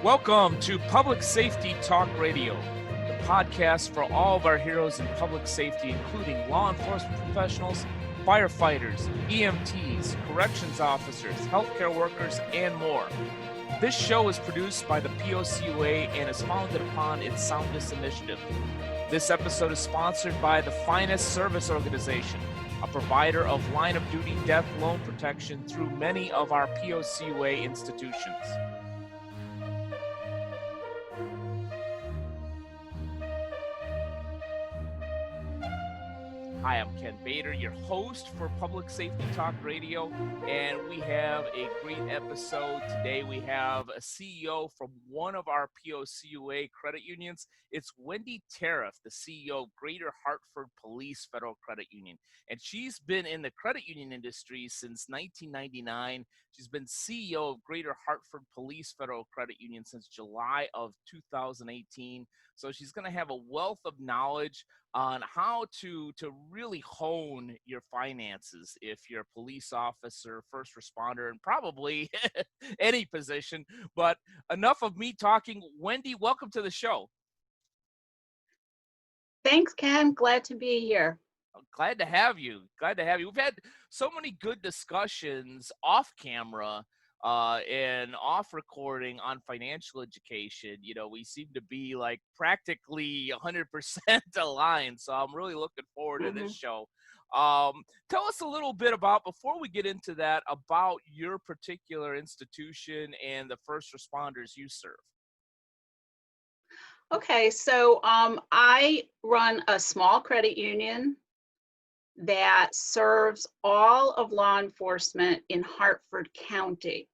Welcome to Public Safety Talk Radio, the podcast for all of our heroes in public safety, including law enforcement professionals, firefighters, EMTs, corrections officers, healthcare workers, and more. This show is produced by the POCUA and is founded upon its Soundness initiative. This episode is sponsored by the Finest Service Organization, a provider of line-of-duty death loan protection through many of our POCUA institutions. Hi, I'm Ken Bader, your host for Public Safety Talk Radio, and we have a great episode. Today we have a CEO from one of our POCUA credit unions. It's Wendy Tariff, the CEO of Greater Hartford Police Federal Credit Union, and she's been in the credit union industry since 1999. She's been CEO of Greater Hartford Police Federal Credit Union since July of 2018. So she's going to have a wealth of knowledge on how to really hone your finances if you're a police officer, first responder, and probably any position. But enough of me talking. Wendy, welcome to the show. Thanks, Ken. Glad to be here. Glad to have you. Glad to have you. We've had so many good discussions off camera and off recording on financial education. You know, we seem to be like practically 100% aligned. So I'm really looking forward to this show. Tell us a little bit about, before we get into that, about your particular institution and the first responders you serve. Okay, so I run a small credit union that serves all of law enforcement in Hartford County.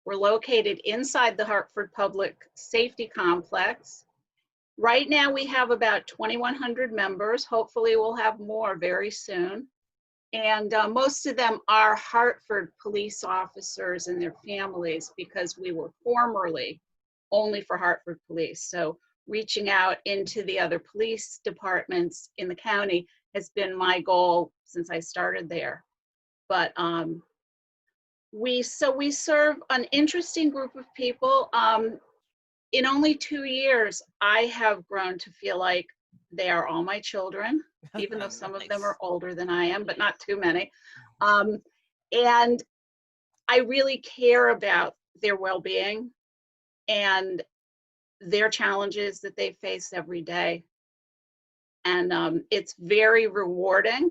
We're located inside the Hartford Public Safety Complex. Right now we have about 2,100 members. Hopefully we'll have more very soon. And most of them are Hartford police officers and their families, because we were formerly only for Hartford Police. So reaching out into the other police departments in the county has been my goal since I started there. But we serve an interesting group of people. In only 2 years, I have grown to feel like they are all my children, even though some of them are older than I am, but not too many. And I really care about their well-being and their challenges that they face every day. And it's very rewarding,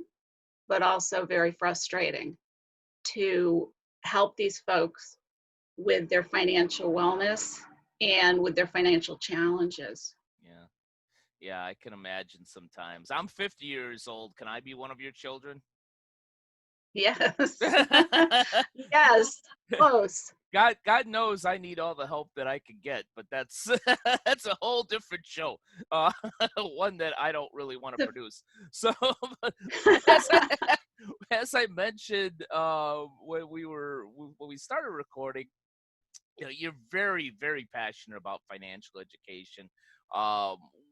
but also very frustrating to help these folks with their financial wellness and with their financial challenges. Yeah, I can imagine sometimes. I'm 50 years old. Can I be one of your children? Yes. Yes, close. God knows I need all the help that I can get, but that's that's a whole different show, one that I don't really want to produce. So, as I mentioned when we started recording, you know, you're very, very passionate about financial education.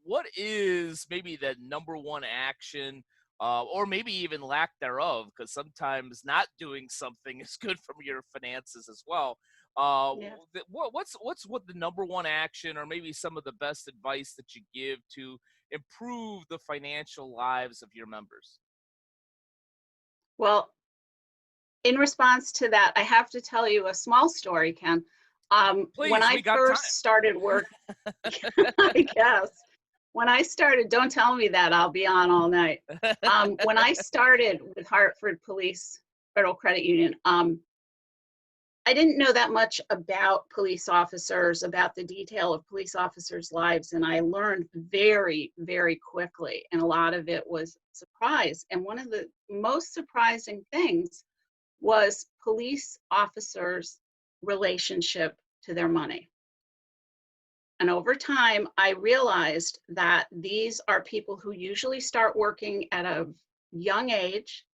What is maybe the number one action? Or maybe even lack thereof, because sometimes not doing something is good for your finances as well. What's the number one action, or maybe some of the best advice that you give to improve the financial lives of your members? Well, in response to that, I have to tell you a small story, Ken. Please, when I first started work, I guess. When I started, don't tell me that, I'll be on all night. When I started with Hartford Police Federal Credit Union, I didn't know that much about police officers, about the detail of police officers' lives, and I learned very, very quickly, and a lot of it was surprise. And one of the most surprising things was police officers' relationship to their money. And over time, I realized that these are people who usually start working at a young age,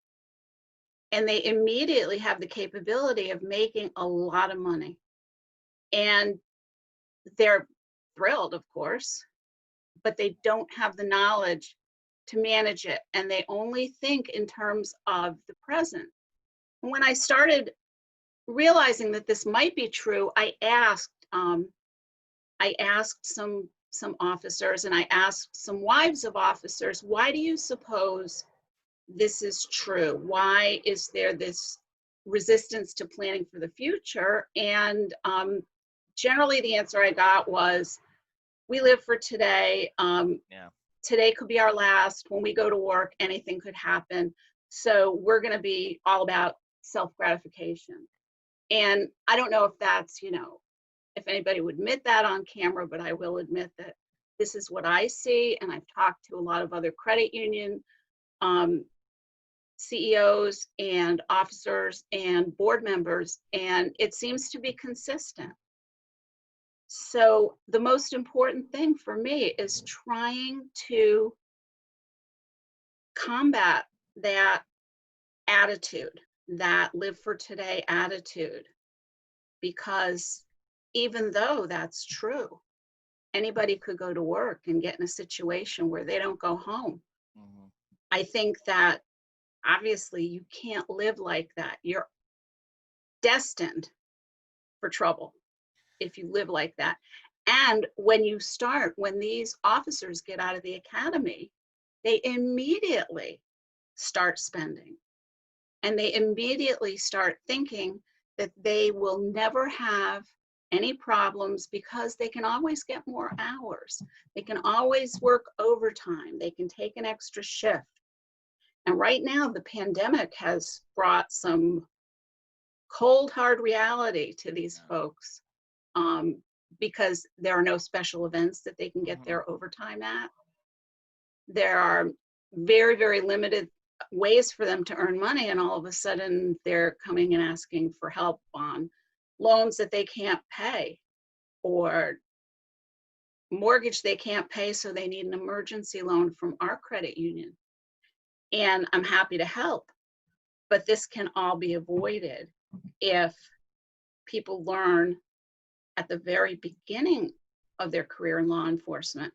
and they immediately have the capability of making a lot of money. And they're thrilled, of course, but they don't have the knowledge to manage it. And they only think in terms of the present. When I started realizing that this might be true, I asked I asked some officers, and I asked some wives of officers, why do you suppose this is true? Why is there this resistance to planning for the future? And generally the answer I got was, we live for today. Yeah. Today could be our last. When we go to work, anything could happen. So we're going to be all about self-gratification. And I don't know if that's, if anybody would admit that on camera, but I will admit that this is what I see. And I've talked to a lot of other credit union CEOs and officers and board members, and it seems to be consistent. So the most important thing for me is trying to combat that attitude, that live for today attitude, because even though that's true, anybody could go to work and get in a situation where they don't go home. Mm-hmm. I think that obviously you can't live like that. You're destined for trouble if you live like that. And when these officers get out of the academy, they immediately start spending. And they immediately start thinking that they will never have any problems because they can always get more hours. They can always work overtime. They can take an extra shift. And right now, the pandemic has brought some cold, hard reality to these folks, because there are no special events that they can get their overtime at. There are very, very limited ways for them to earn money, and all of a sudden they're coming and asking for help on loans that they can't pay, or mortgage they can't pay, so they need an emergency loan from our credit union. And I'm happy to help, but this can all be avoided if people learn at the very beginning of their career in law enforcement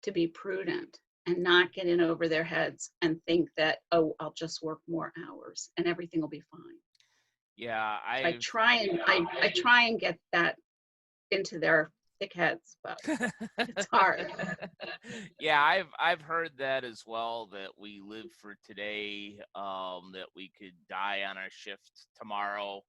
to be prudent and not get in over their heads and think that, oh, I'll just work more hours and everything will be fine. Yeah, I try and get that into their thick heads, but it's hard. Yeah, I've heard that as well, that we live for today, that we could die on our shift tomorrow.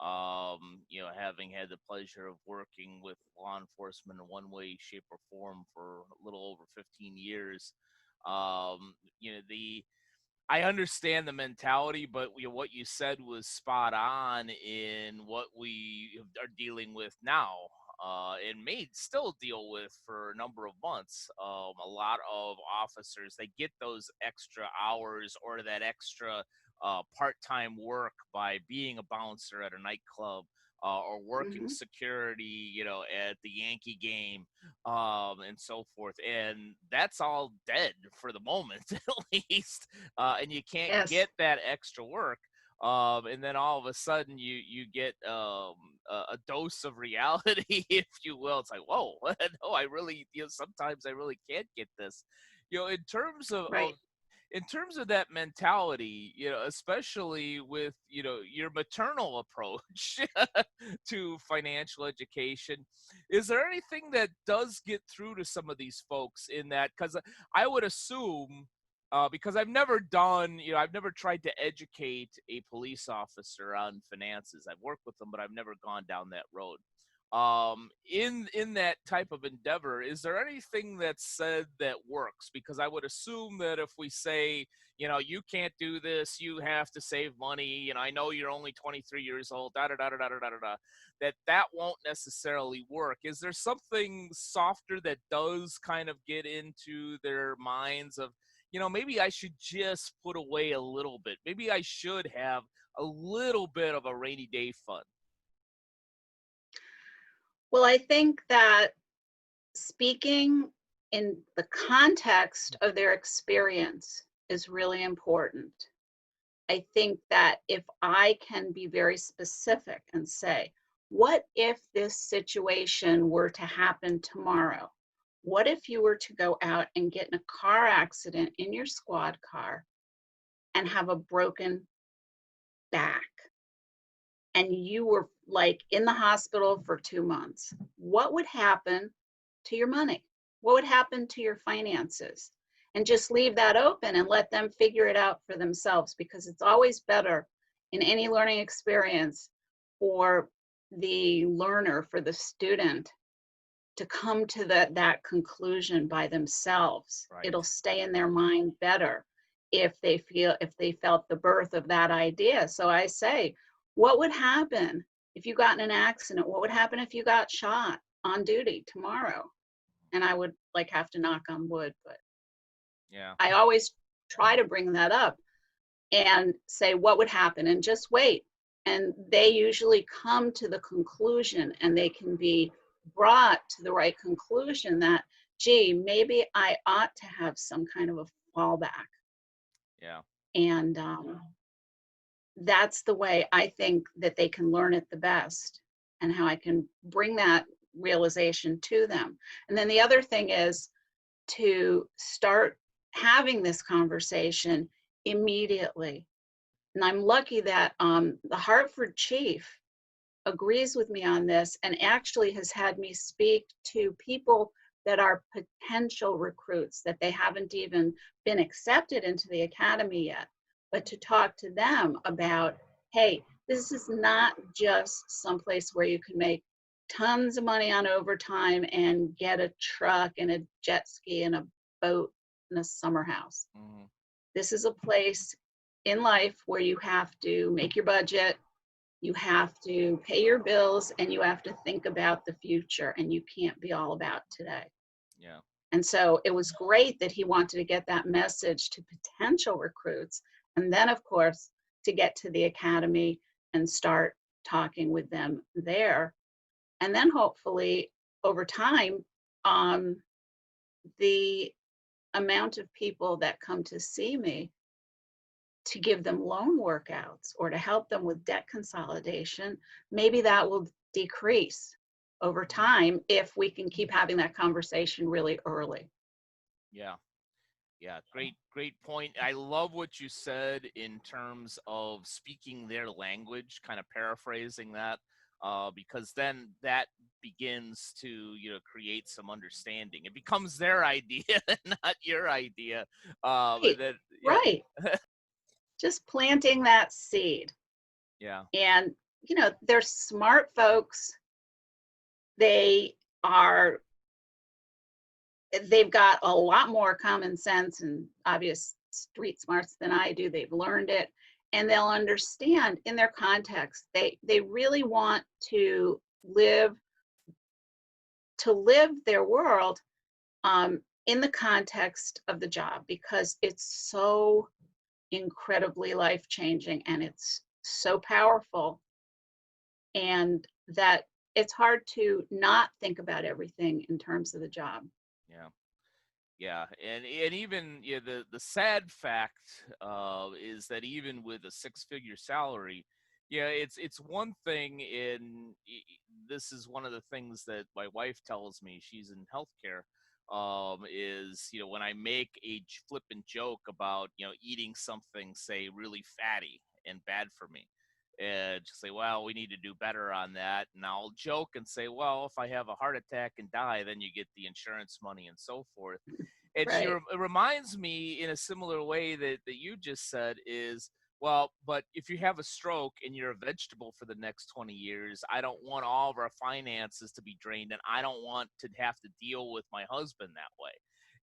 Having had the pleasure of working with law enforcement in one way, shape, or form for a little over 15 years, the I understand the mentality, but what you said was spot on in what we are dealing with now, and may still deal with for a number of months. A lot of officers, they get those extra hours or that extra part-time work by being a bouncer at a nightclub, or working security, at the Yankee game, and so forth. And that's all dead for the moment, at least. And you can't Yes. get that extra work. And then all of a sudden you get a dose of reality, if you will. It's like, whoa, no, I really, sometimes I really can't get this. In terms of, Right. in terms of that mentality, especially with, your maternal approach to financial education, is there anything that does get through to some of these folks in that? Because I would assume, because I've never done, I've never tried to educate a police officer on finances. I've worked with them, but I've never gone down that road. In that type of endeavor, is there anything that's said that works? Because I would assume that if we say, you can't do this, you have to save money, I know you're only 23 years old, that won't necessarily work. Is there something softer that does kind of get into their minds of, maybe I should just put away a little bit, maybe I should have a little bit of a rainy day fund? Well, I think that speaking in the context of their experience is really important. I think that if I can be very specific and say, what if this situation were to happen tomorrow? What if you were to go out and get in a car accident in your squad car and have a broken back and you were like in the hospital for 2 months, what would happen to your money? What would happen to your finances? And just leave that open and let them figure it out for themselves, because it's always better in any learning experience for the learner, for the student, to come to that conclusion by themselves. Right. It'll stay in their mind better if they felt the birth of that idea. So I say, what would happen if you got in an accident? What would happen if you got shot on duty tomorrow? And I would like have to knock on wood, but Yeah. I always try to bring that up and say what would happen, and just wait. And they usually come to the conclusion, and they can be brought to the right conclusion that, gee, maybe I ought to have some kind of a fallback. Yeah. And that's the way I think that they can learn it the best, and how I can bring that realization to them. And then the other thing is to start having this conversation immediately. And I'm lucky that the Hartford chief agrees with me on this, and actually has had me speak to people that are potential recruits, that they haven't even been accepted into the academy yet, but to talk to them about, hey, this is not just someplace where you can make tons of money on overtime and get a truck and a jet ski and a boat and a summer house. Mm-hmm. This is a place in life where you have to make your budget, you have to pay your bills, and you have to think about the future, and you can't be all about today. Yeah. And so it was great that he wanted to get that message to potential recruits, and then of course to get to the academy and start talking with them there. And then hopefully over time, the amount of people that come to see me to give them loan workouts or to help them with debt consolidation, maybe that will decrease over time if we can keep having that conversation really early. Yeah. Yeah, great point. I love what you said in terms of speaking their language, kind of paraphrasing that, because then that begins to, create some understanding. It becomes their idea, not your idea. Right, That, yeah, right. Just planting that seed. yeah, And, they're smart folks. They are, they've got a lot more common sense and obvious street smarts than I do. They've learned it, and they'll understand in their context. They really want to live their world in the context of the job, because it's so incredibly life-changing and it's so powerful, and that it's hard to not think about everything in terms of the job. yeah. Yeah, and even, the sad fact is that even with a six-figure salary, yeah, it's one thing. This is one of the things that my wife tells me. She's in healthcare. Is, when I make a flippant joke about, eating something, say, really fatty and bad for me, and just say, well, we need to do better on that. And I'll joke and say, well, if I have a heart attack and die, then you get the insurance money and so forth. And Right. it reminds me in a similar way that you just said is, well, but if you have a stroke and you're a vegetable for the next 20 years, I don't want all of our finances to be drained, and I don't want to have to deal with my husband that way.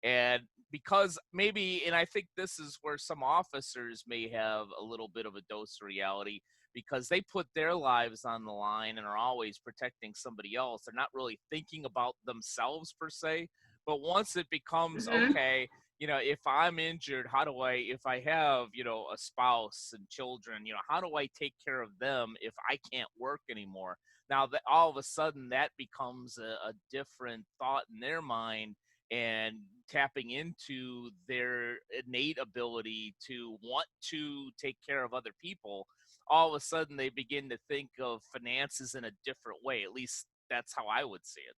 And because maybe, and I think this is where some officers may have a little bit of a dose of reality, because they put their lives on the line and are always protecting somebody else. They're not really thinking about themselves per se. But once it becomes, Mm-hmm. okay, if I'm injured, if I have, a spouse and children, how do I take care of them if I can't work anymore? Now that all of a sudden that becomes a different thought in their mind, and tapping into their innate ability to want to take care of other people, all of a sudden they begin to think of finances in a different way. At least that's how I would see it.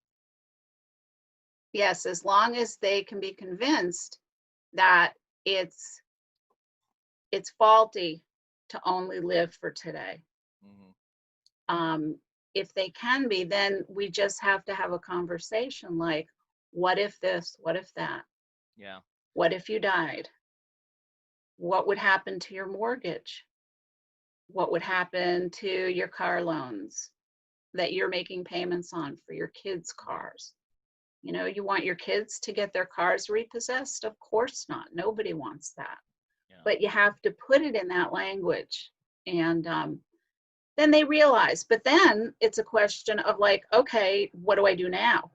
Yes, as long as they can be convinced that it's it's faulty to only live for today. Hmm. If they can be, then we just have to have a conversation like, what if this, what if that? Yeah. What if you died? What would happen to your mortgage? What would happen to your car loans that you're making payments on for your kids' cars? You know, you want your kids to get their cars repossessed? Of course not. Nobody wants that. Yeah. But you have to put it in that language. And then they realize, but then it's a question of like, okay, what do I do now?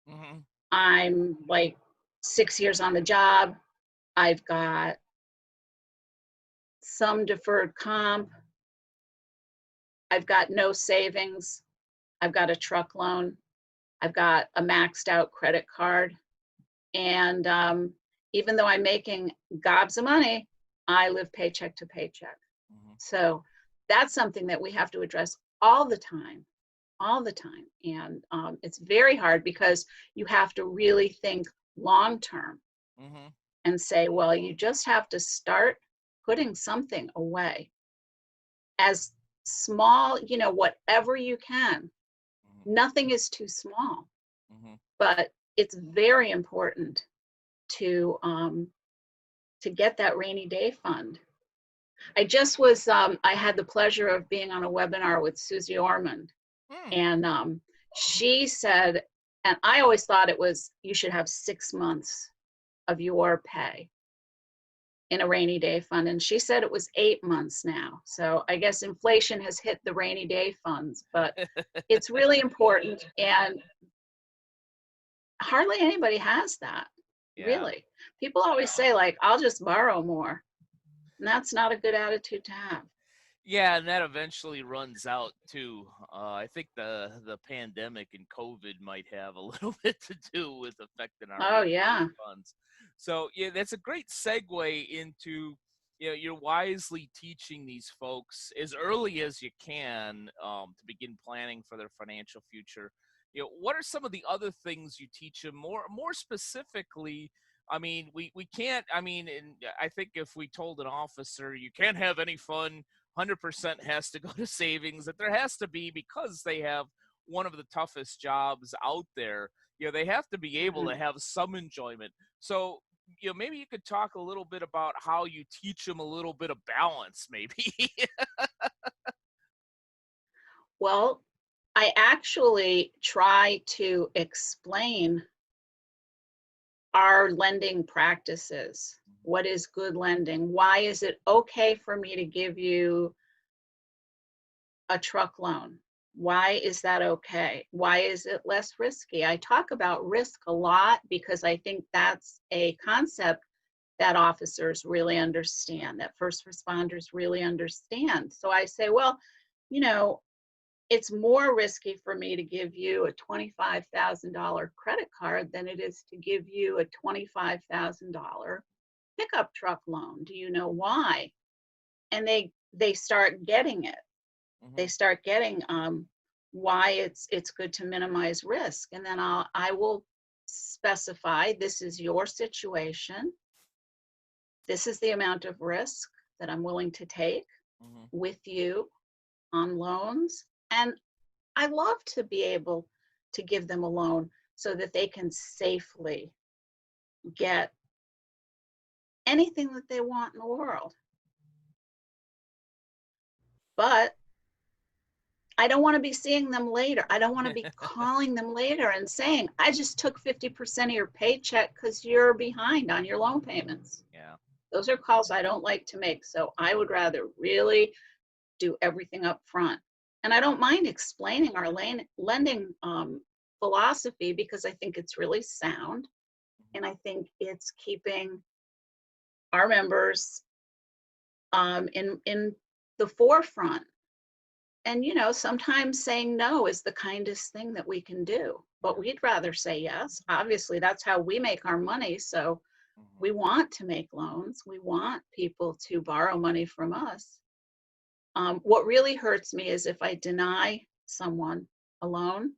Mm-hmm. I'm like 6 years on the job. I've got some deferred comp. I've got no savings. I've got a truck loan. I've got a maxed out credit card. And even though I'm making gobs of money, I live paycheck to paycheck. Mm-hmm. So that's something that we have to address all the time, all the time. And it's very hard because you have to really think long term Mm-hmm. and say, well, you just have to start putting something away as small, you know, whatever you can. Mm-hmm. Nothing is too small, Mm-hmm. but it's very important to get that rainy day fund. I just was, I had the pleasure of being on a webinar with Susie Ormond, Mm. and she said, and I always thought it was, you should have 6 months of your pay in a rainy day fund. And she said it was 8 months now. So I guess inflation has hit the rainy day funds, but it's really important. And hardly anybody has that, Yeah. really. People always say like, I'll just borrow more. And that's not a good attitude to have. Yeah, and that eventually runs out too. I think the pandemic and COVID might have a little bit to do with affecting our Oh, rainy yeah. day funds. So yeah, that's a great segue into, you know, you're wisely teaching these folks as early as you can to begin planning for their financial future. You know, what are some of the other things you teach them more specifically? I mean, we can't. I mean, and I think if we told an officer you can't have any fun, 100% has to go to savings, that there has to be, because they have one of the toughest jobs out there, you know, they have to be able to Mhm. have some enjoyment. So, you know, maybe you could talk a little bit about how you teach them a little bit of balance, maybe. Well, I actually try to explain our lending practices. What is good lending? Why is it okay for me to give you a truck loan? Why is that okay? Why is it less risky? I talk about risk a lot because I think that's a concept that officers really understand, that first responders really understand. So I say, well, you know, it's more risky for me to give you a $25,000 credit card than it is to give you a $25,000 pickup truck loan. Do you know why? And they start getting it. They Hmm. start getting why it's good to minimize risk. And then I will specify, this is your situation. This is the amount of risk that I'm willing to take Hmm. with you on loans. And I love to be able to give them a loan so that they can safely get anything that they want in the world. But I don't want to be seeing them later. I don't want to be calling them later and saying, I just took 50% of your paycheck because you're behind on your loan payments. Yeah. Those are calls I don't like to make. So I would rather really do everything up front. And I don't mind explaining our lending philosophy because I think it's really sound. And I think it's keeping our members in the forefront. And, you know, sometimes saying no is the kindest thing that we can do, but Yeah. we'd rather say yes. Obviously, that's how we make our money. So Hmm. we want to make loans. We want people to borrow money from us. What really hurts me is if I deny someone a loan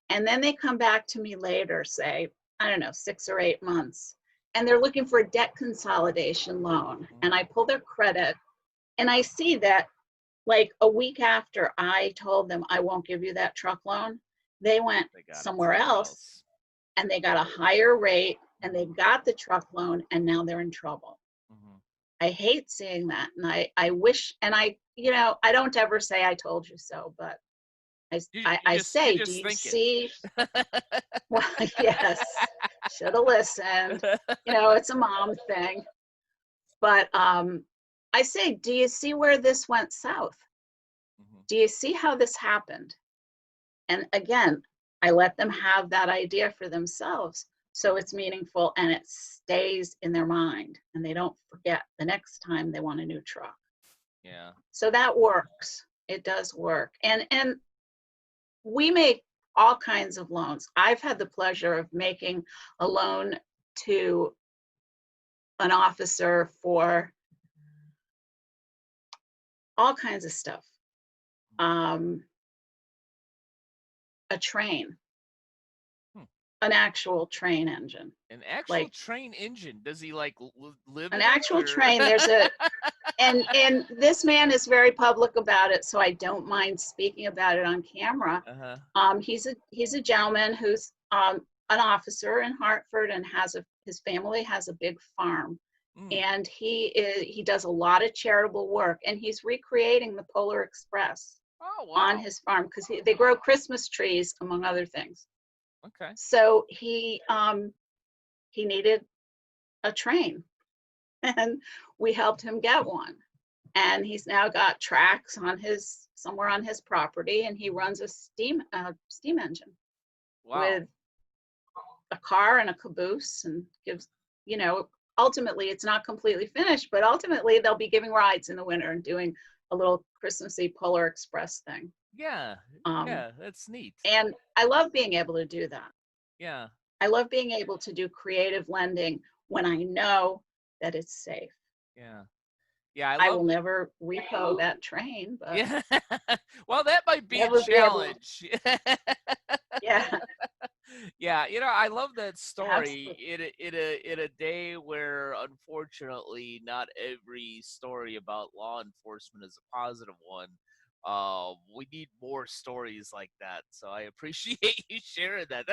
and then they come back to me later, say, I don't know, 6 or 8 months, and they're looking for a debt consolidation loan. And Hmm. I pull their credit and I see that Like a week after I told them I won't give you that truck loan, they went They got it somewhere else else. and they got a higher rate and they Mhm. got the truck loan and now they're in trouble. Mhm. I hate seeing that. And I wish, and I don't ever say I told you so, but I You say, do just you think it. see? Well, yes, should have listened. It's a mom thing. But I say, do you see where this went south? Mhm. Do you see how this happened? And again, I let them have that idea for themselves so it's meaningful and it stays in their mind and they don't forget the next time they want a new truck. Yeah. So that works. It does work. And we make all kinds of loans. I've had the pleasure of making a loan to an officer for all kinds of stuff. Um, a train, Hmm. an actual train engine, An actual like train engine. Does he like live an in it actual or? train. And this man is very public about it, so I don't mind speaking about it on camera. Uh-huh. He's a gentleman who's an officer in Hartford and his family has a big farm, Mm. and he does a lot of charitable work, and he's recreating the Polar Express Oh on wow. his farm because they grow Christmas trees among other things. Okay. So he needed a train, and we helped him get one. And he's now got tracks somewhere on his property, and he runs a steam engine Wow. with a car and a caboose, and gives ultimately it's not completely finished, but ultimately they'll be giving rides in the winter and doing a little Christmassy Polar Express thing. Yeah. Um, Yeah, that's neat. and I love being able to do that. Yeah. I love being able to do creative lending when I know that it's safe. Yeah. Yeah, I I love will never repo that train, but yeah. Well, that might be a never be able. challenge. Yeah, Yeah, I love that story absolutely. in a day where unfortunately not every story about law enforcement is a positive one. We need more stories like that. So I appreciate you sharing that.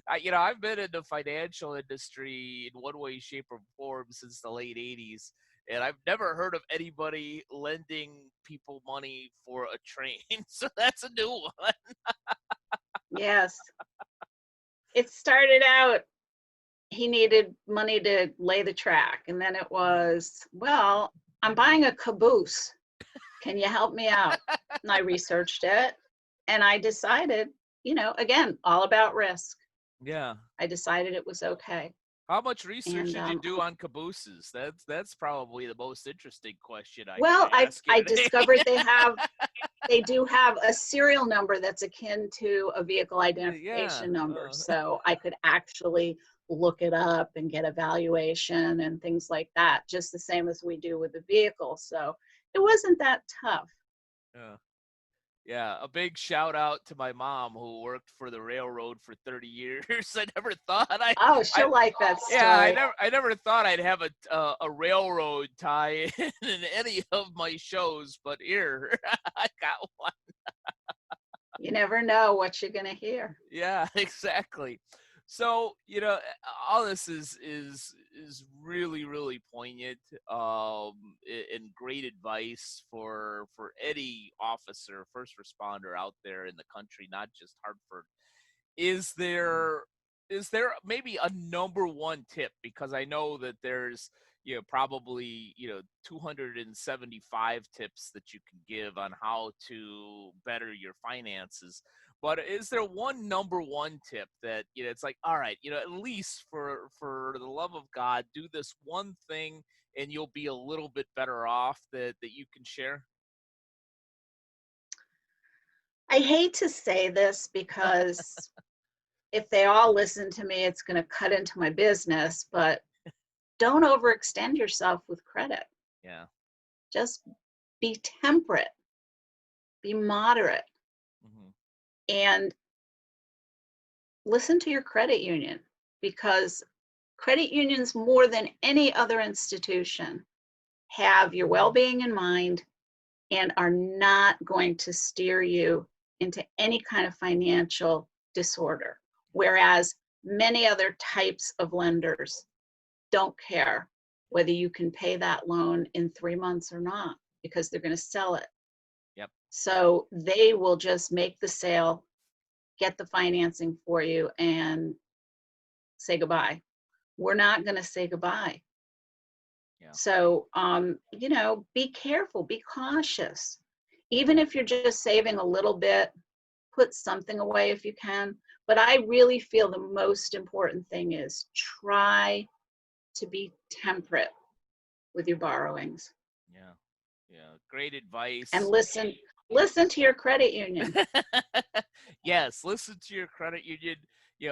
I've been in the financial industry in one way, shape, or form since the late '80s, and I've never heard of anybody lending people money for a train. So that's a new one. Yes. It started out, he needed money to lay the track. And then it was, well, I'm buying a caboose. Can you help me out? And I researched it and I decided, again, all about risk. Yeah. I decided it was okay. How much research And did you do on cabooses? That's probably the most interesting question I could well, I ask you I today. discovered they do have a serial number that's akin to a vehicle Yeah. identification number. So I could actually look it up and get a valuation and things like that, just the same as we do with the vehicle. So it wasn't that tough. Yeah. Yeah, a big shout out to my mom who worked for the railroad for 30 years. I never thought Oh, I she'll like that yeah, story. I never thought I'd have a railroad tie in any of my shows, but here I got one. You never know what you're going to hear. Yeah, exactly. So, all this is really really poignant and great advice for any officer, first responder out there in the country, not just Hartford. Is there is there maybe a number one tip, because I know that there's probably 275 tips that you can give on how to better your finances, but is there one number one tip that it's like, all right, at least for the love of God, do this one thing and you'll be a little bit better off, that you can share? I hate to say this because if they all listen to me, it's going to cut into my business, but don't overextend yourself with credit. Yeah. Just be temperate, be moderate, Hmm. and listen to your credit union, because credit unions, more than any other institution, have your well-being in mind and are not going to steer you into any kind of financial disorder. Whereas many other types of lenders don't care whether you can pay that loan in 3 months or not, because they're going to sell it. Yep. So they will just make the sale, get the financing for you, and say goodbye. We're not going to say goodbye. Yeah. So, be careful, be cautious. Even if you're just saving a little bit, put something away if you can. But I really feel the most important thing is try to be temperate with your borrowings. Yeah. Yeah. Great advice. And listen to your credit union. Yes, listen to your credit union,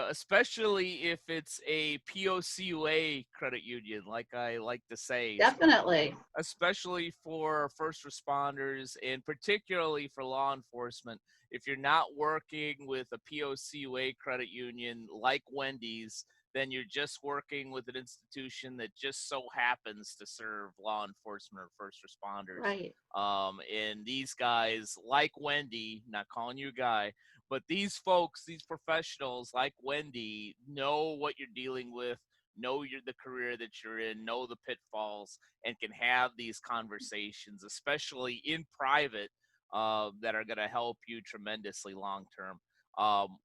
especially if it's a POCUA credit union, like I like to say. Definitely. Especially for first responders and particularly for law enforcement. If you're not working with a POCUA credit union like Wendy's, then you're just working with an institution that just so happens to serve law enforcement or first responders. Right. And these guys, like Wendy, not calling you a guy, but these folks, these professionals like Wendy, know what you're dealing with, know the career that you're in, know the pitfalls, and can have these conversations, especially in private, that are going to help you tremendously long term.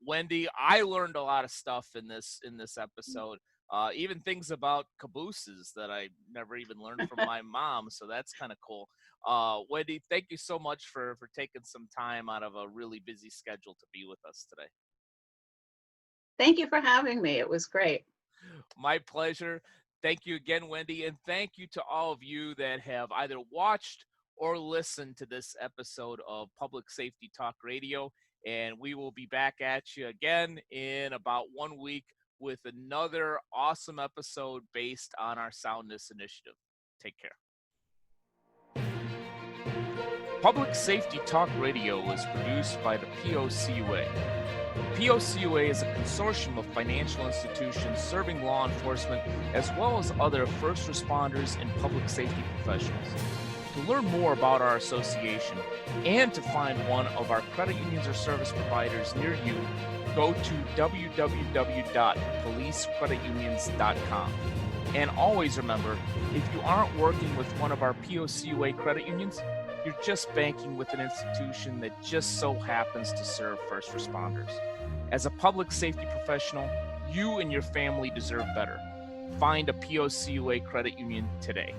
Wendy, I learned a lot of stuff in this episode. Even things about cabooses that I never even learned from my mom. So that's kind of cool. Wendy, thank you so much for taking some time out of a really busy schedule to be with us today. Thank you for having me. It was great. My pleasure. Thank you again, Wendy. And thank you to all of you that have either watched or listened to this episode of Public Safety Talk Radio. And we will be back at you again in about 1 week with another awesome episode based on our Soundness initiative. Take care. Public Safety Talk Radio was produced by the POCUA. POCUA is a consortium of financial institutions serving law enforcement as well as other first responders and public safety professionals. To learn more about our association and to find one of our credit unions or service providers near you, go to www.policecreditunions.com. And always remember, if you aren't working with one of our POCUA credit unions, you're just banking with an institution that just so happens to serve first responders. As a public safety professional, you and your family deserve better. Find a POCUA credit union today.